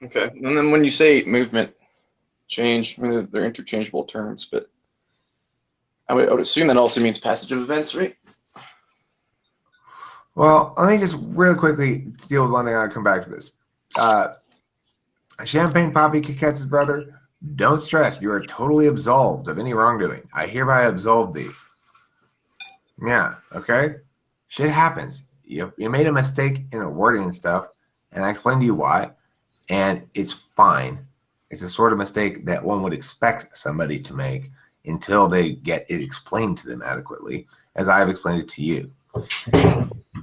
Okay. And then when you say movement change, I mean, they're interchangeable terms, but I would assume that also means passage of events, right? Well, let me just real quickly deal with one thing. I'll come back to this. Uh, Champagne Poppy Kit Kat's brother, don't stress. You are totally absolved of any wrongdoing. I hereby absolve thee. Yeah, okay? Shit happens. You made a mistake in a wording and stuff, and I explained to you why, and it's fine. It's a sort of mistake that one would expect somebody to make until they get it explained to them adequately, as I have explained it to you.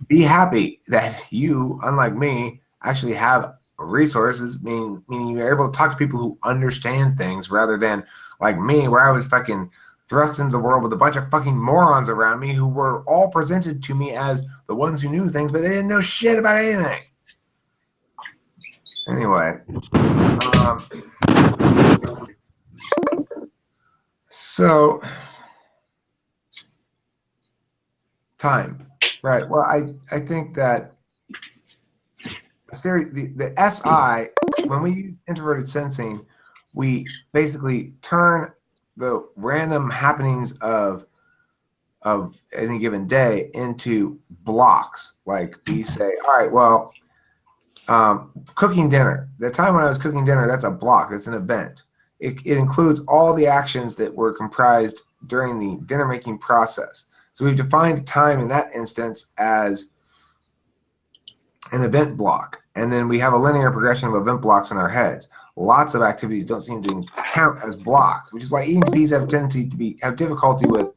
Be happy that you, unlike me, actually have resources, meaning you're able to talk to people who understand things rather than like me, where I was fucking thrust into the world with a bunch of fucking morons around me who were all presented to me as the ones who knew things, but they didn't know shit about anything. Anyway, so time, right? Well, I think that the SI, when we use introverted sensing, we basically turn the random happenings of any given day into blocks. Like we say, all right, well, cooking dinner. The time when I was cooking dinner, that's a block. That's an event. It includes all the actions that were comprised during the dinner making process. So we've defined time in that instance as an event block. And then we have a linear progression of event blocks in our heads. Lots of activities don't seem to count as blocks, which is why ENTPs have a tendency to have difficulty with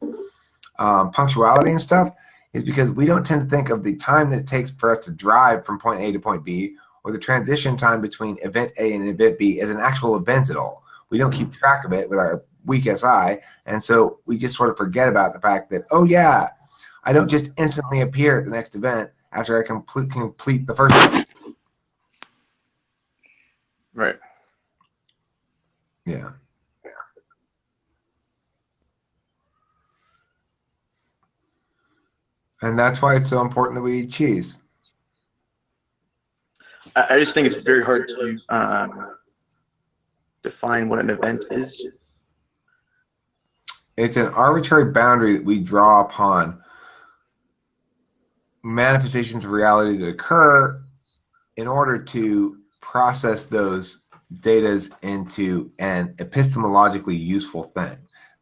punctuality and stuff, is because we don't tend to think of the time that it takes for us to drive from point A to point B, or the transition time between event A and event B as an actual event at all. We don't keep track of it with our weak SI, and so we just sort of forget about the fact that, oh yeah, I don't just instantly appear at the next event after I complete the first one. Right. Yeah. And that's why it's so important that we eat cheese. I just think it's very hard to define what an event is. It's an arbitrary boundary that we draw upon manifestations of reality that occur in order to process those datas into an epistemologically useful thing.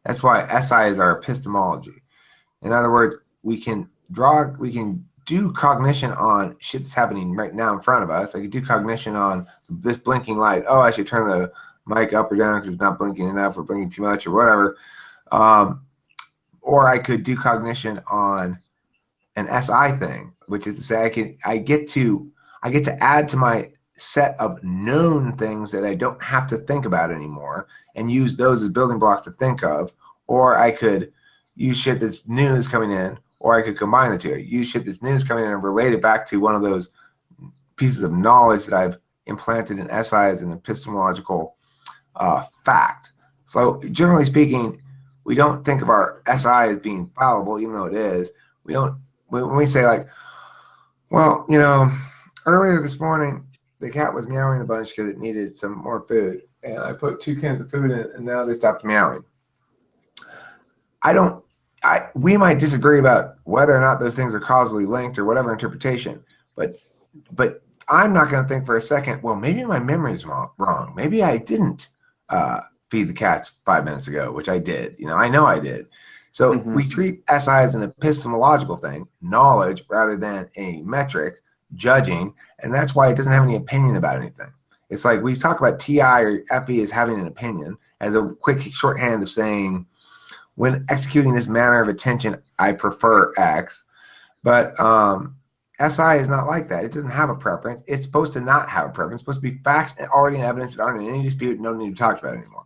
That's why SI is our epistemology. In other words, we can do cognition on shit that's happening right now in front of us. I can do cognition on this blinking light. Oh, I should turn the mic up or down because it's not blinking enough or blinking too much or whatever. Or I could do cognition on an SI thing, which is to say I get to add to my set of known things that I don't have to think about anymore and use those as building blocks to think of. Or I could use shit that's new that's coming in, or I could combine the two. Use shit that's new that's coming in and relate it back to one of those pieces of knowledge that I've implanted in SI as an epistemological fact. So generally speaking, we don't think of our SI as being fallible, even though it is. We don't. When we say like, well, earlier this morning the cat was meowing a bunch because it needed some more food, and I put 2 cans of food in, and now they stopped meowing. We might disagree about whether or not those things are causally linked or whatever interpretation, but I'm not going to think for a second, well, maybe my memory is wrong. Maybe I didn't feed the cats 5 minutes ago, which I did. I know I did. So we treat SI as an epistemological thing, knowledge rather than a metric, judging, and that's why it doesn't have any opinion about anything. It's like we talk about TI or FE as having an opinion as a quick shorthand of saying, when executing this manner of attention, I prefer X. But SI is not like that. It doesn't have a preference. It's supposed to not have a preference. It's supposed to be facts already in evidence that aren't in any dispute and don't need to be talked about anymore.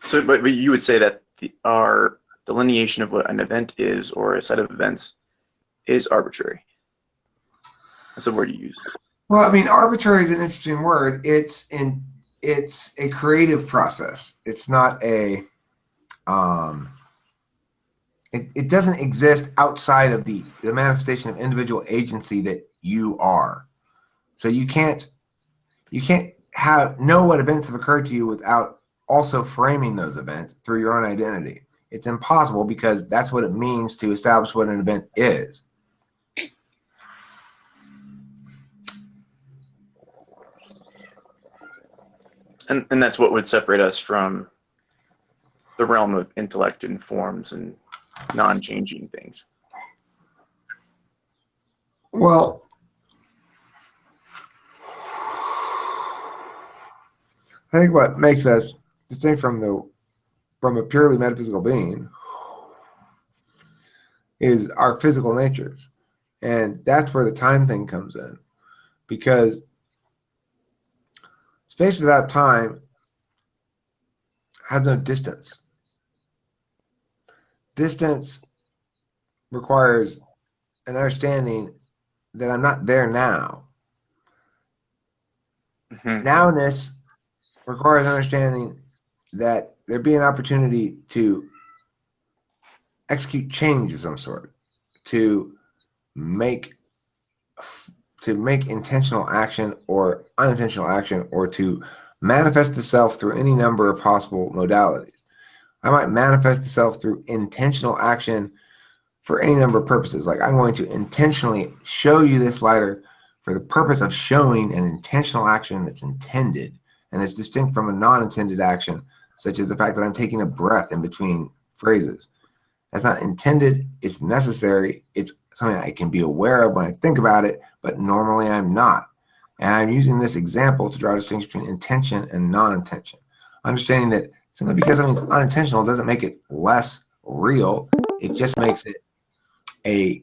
So, but you would say that our delineation of what an event is or a set of events is arbitrary. That's the word you use. Well, I mean, arbitrary is an interesting word. It's a creative process. It's not a It doesn't exist outside of the manifestation of individual agency that you are. So you can't know what events have occurred to you without also framing those events through your own identity. It's impossible because that's what it means to establish what an event is. And that's what would separate us from the realm of intellect and forms and non-changing things. Well, I think what makes us distinct from a purely metaphysical being is our physical natures. And that's where the time thing comes in. Because space without time has no distance. Distance requires an understanding that I'm not there now. Mm-hmm. Nowness requires understanding that there be an opportunity to execute change of some sort, to make intentional action or unintentional action, or to manifest the self through any number of possible modalities. I might manifest the self through intentional action for any number of purposes. Like I'm going to intentionally show you this lighter for the purpose of showing an intentional action that's intended and is distinct from a non-intended action, such as the fact that I'm taking a breath in between phrases. That's not intended, it's necessary, it's something I can be aware of when I think about it, but normally I'm not. And I'm using this example to draw a distinction between intention and non-intention. Understanding that simply because something's unintentional doesn't make it less real, it just makes it a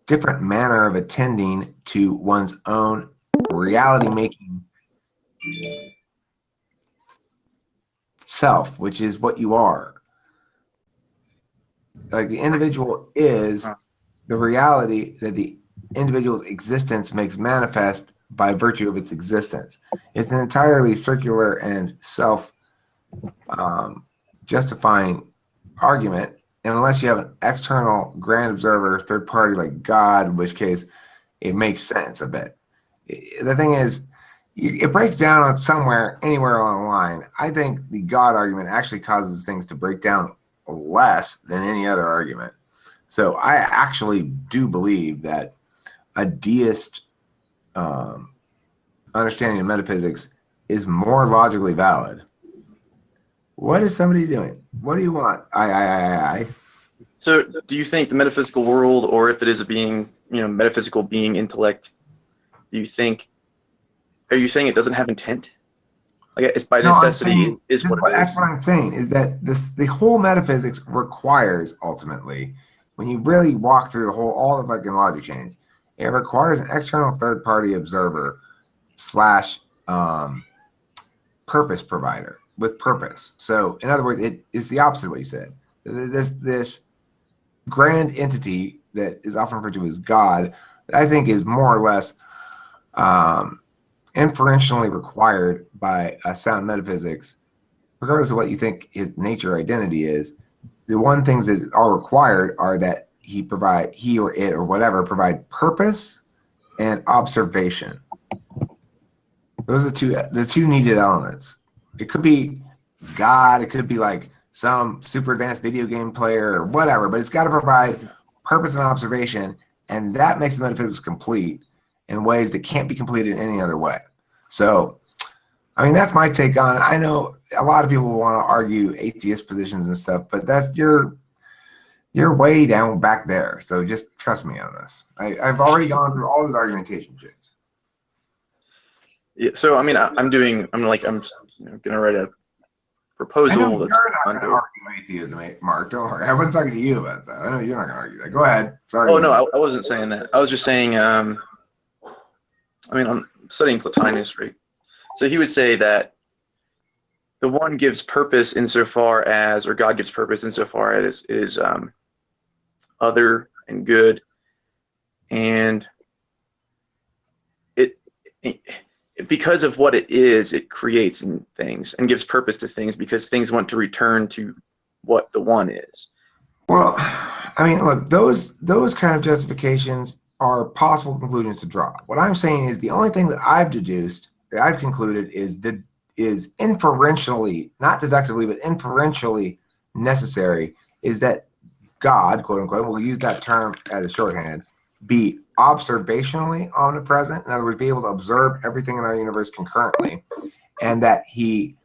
different manner of attending to one's own reality-making self, which is what you are. Like the individual is the reality that the individual's existence makes manifest by virtue of its existence. It's an entirely circular and self-justifying argument, and unless you have an external grand observer, third party like God, in which case it makes sense a bit. The thing is, it breaks down on somewhere, anywhere along the line. I think the God argument actually causes things to break down less than any other argument. So I actually do believe that a deist understanding of metaphysics is more logically valid. What is somebody doing? What do you want? I. So do you think the metaphysical world, or if it is a being, metaphysical being, intellect, are you saying it doesn't have intent? Like it's by necessity is what it is. That's what I'm saying, is that the whole metaphysics requires, ultimately, when you really walk through all the fucking logic chains, it requires an external third party observer / purpose provider with purpose. So in other words, it's the opposite of what you said. This grand entity that is often referred to as God, I think is more or less inferentially required by sound metaphysics, regardless of what you think his nature or identity is. The one things that are required are that he or it or whatever provide purpose and observation. Those are the two needed elements. It could be God, it could be like some super advanced video game player or whatever, but it's got to provide purpose and observation, and that makes the metaphysics complete in ways that can't be completed in any other way. So, I mean, that's my take on it. I know a lot of people want to argue atheist positions and stuff, but that's you're way down back there. So just trust me on this. I've already gone through all those argumentation shits. Yeah, so I mean, I'm gonna write a proposal. I know you're not going to argue atheism, Mark. Don't worry. I wasn't talking to you about that. I know you're not going to argue that. Go ahead. Sorry. Oh no, I wasn't saying that. I was just saying. I'm studying Plotinus, right? So he would say that the one gives purpose insofar as, or God gives purpose insofar as is other and good, and it because of what it is, it creates things and gives purpose to things because things want to return to what the one is. Well, I mean, look, those kind of justifications are possible conclusions to draw. What I'm saying is the only thing that I've deduced, that I've concluded, is inferentially, not deductively, but inferentially necessary, is that God, quote unquote, we'll use that term as a shorthand, be observationally omnipresent. In other words, be able to observe everything in our universe concurrently, and that he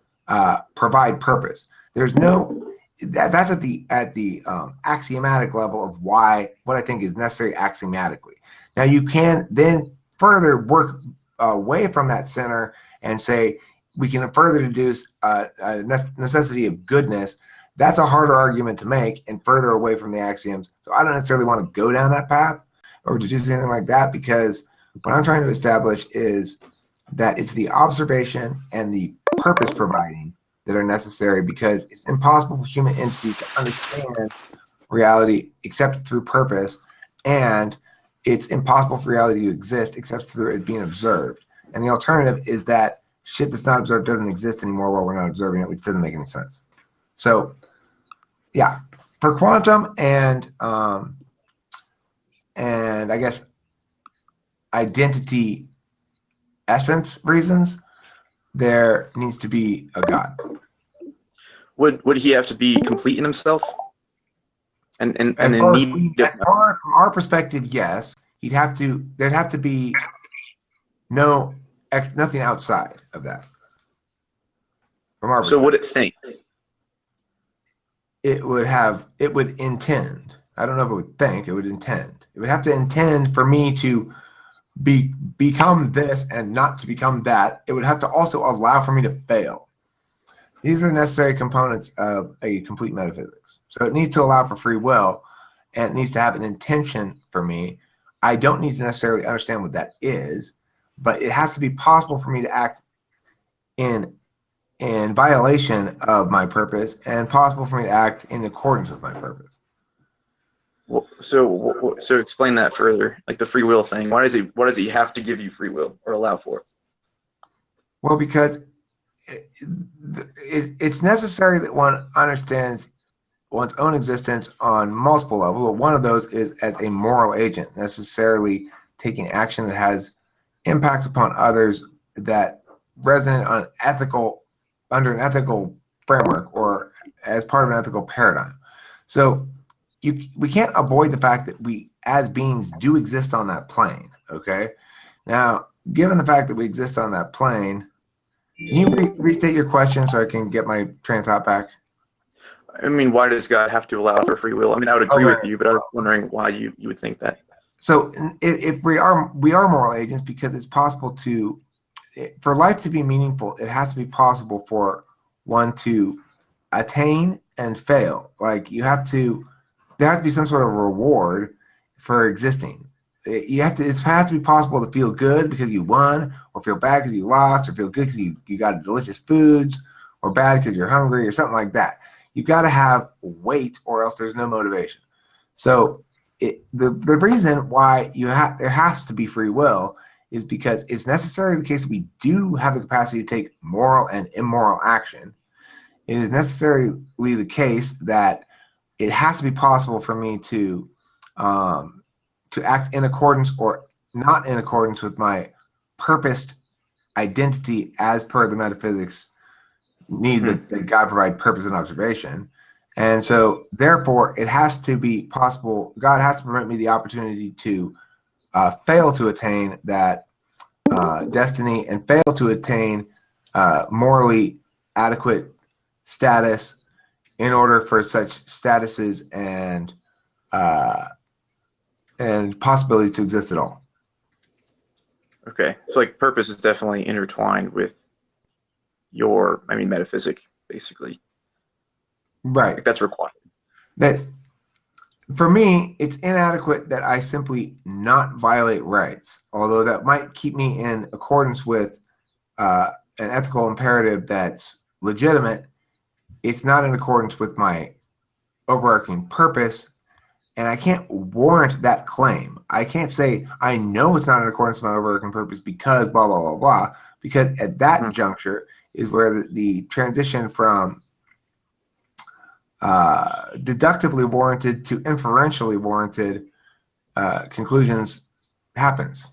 provide purpose. There's no that's at the axiomatic level of why what I think is necessary axiomatically. Now you can then further work away from that center and say we can further deduce a necessity of goodness. That's a harder argument to make and further away from the axioms. So I don't necessarily want to go down that path or deduce anything like that, because what I'm trying to establish is that it's the observation and the purpose providing that are necessary, because it's impossible for human entities to understand reality except through purpose, and it's impossible for reality to exist except through it being observed. And the alternative is that shit that's not observed doesn't exist anymore while we're not observing it, which doesn't make any sense. So, yeah, for quantum and I guess identity essence reasons, there needs to be a God. Would he have to be complete in himself? And in need as far from our perspective, yes, there'd have to be nothing outside of that. From our so would it think? It would intend. I don't know if it would think, it would intend. It would have to intend for me to become this and not to become that. It would have to also allow for me to fail. These are necessary components of a complete metaphysics. So it needs to allow for free will, and it needs to have an intention for me. I don't need to necessarily understand what that is, but it has to be possible for me to act in violation of my purpose, and possible for me to act in accordance with my purpose. So explain that further, like the free will thing. Why does he have to give you free will or allow for it? Well, because it's necessary that one understands one's own existence on multiple levels. But one of those is as a moral agent, necessarily taking action that has impacts upon others that resonate on under an ethical framework or as part of an ethical paradigm. So we can't avoid the fact that we as beings do exist on that plane. Okay, now given the fact that we exist on that plane, can you restate your question so I can get my train of thought back? I mean, why does God have to allow for free will? I mean, I would agree with you, but I was wondering why you would think that. So if we are moral agents, because it's possible for life to be meaningful, it has to be possible for one to attain and fail. Like there has to be some sort of reward for existing. It has to be possible to feel good because you won, or feel bad because you lost, or feel good because you got delicious foods, or bad because you're hungry, or something like that. You've got to have weight, or else there's no motivation. So the reason why there has to be free will is because it's necessarily the case that we do have the capacity to take moral and immoral action. It is necessarily the case that it has to be possible for me to act in accordance or not in accordance with my purposed identity as per the metaphysics need that God provide purpose and observation. And so therefore it has to be possible. God has to permit me the opportunity to fail to attain that destiny and fail to attain morally adequate status in order for such statuses and possibilities to exist at all. Okay, so like purpose is definitely intertwined with metaphysic, basically. Right. Like that's required. That for me, it's inadequate that I simply not violate rights, although that might keep me in accordance with an ethical imperative that's legitimate. It's not in accordance with my overarching purpose, and I can't warrant that claim. I can't say I know it's not in accordance with my overarching purpose because blah, blah, blah, blah, because at that juncture is where the transition from deductively warranted to inferentially warranted conclusions happens.